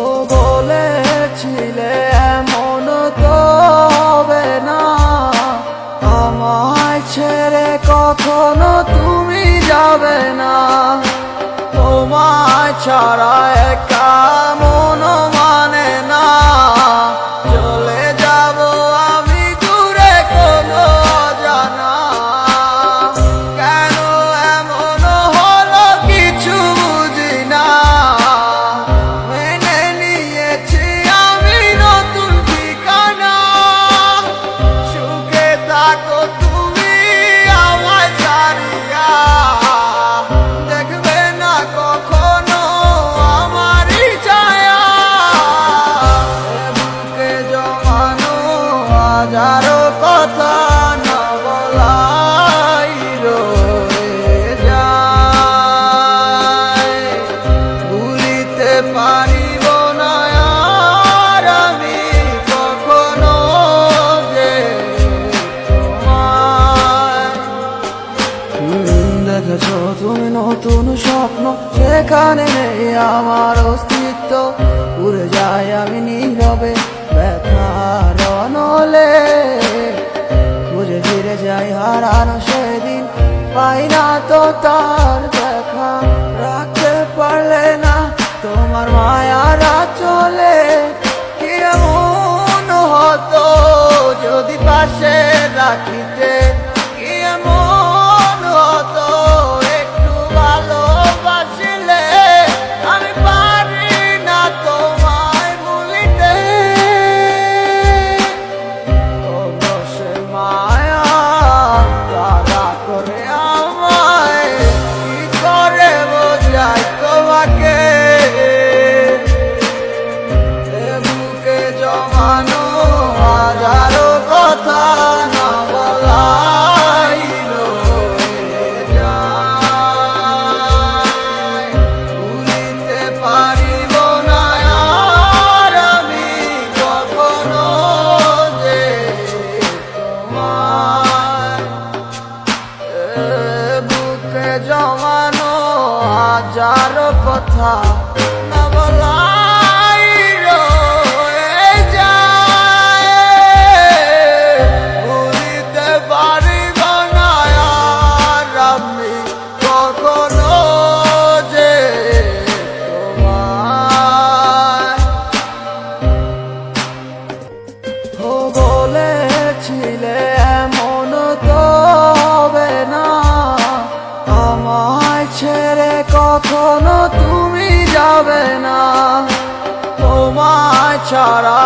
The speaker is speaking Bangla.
ও বলেছিলে এমন তো হবে না, আমায় ছেড়ে কখনো তুমি যাবে না। তোমায় ছাড়া একা মন মানে না, চলে যাব আমি দূরে কোনো অজানা। কেন এমন হলো কিছু বুঝি না, মেনে নিয়েছি আমি নতুন ঠিকানা। সুখে থাকো তুমি আমায় ছাড়িয়া, দেখবে না কখনো আমারই ছায়া। বুকে জমানো হাজারো কথা না বলাই রয়ে যায়, ভুলিতে পারিব না আর আমি কখনো যে তোমায়। দেখেছো তুমি নতুন স্বপ্ন, সেখানে নেই আমার অস্তিত্ব। উড়ে যাই আমি নীরবে ব্যথার অনলে, খুঁজে ফিরে যাই হারানো সেদিন, পাই না তো তার দেখা। রাখতে পারলে না তোমার মায়ার আঁচলে, কি এমন হতো যদি পাশে রাখিতে, কি এমন হতো একটু ভালোবাসিলে। আমি পারি না তোমায় ভুলিতে, তবু সে মায়া তারা করে আমায়, কি করে বোঝাই তোমাকে। এ বুকে জমানো হাজারো কথা না বলাই রয়ে যায়, ভুলিতে পারিব না আর আমি কখনো যে তোমায়। এ বুকে জমানো হাজারো কথা না বলাই রয়ে যায়, ভুলিতে পারিব না আর আমি কখনো যে তোমায়। ও বলেছিলে এমন তো হবে না, আমায় ছেড়ে কখনো তুমি যাবে না। তোমায় ছাড়া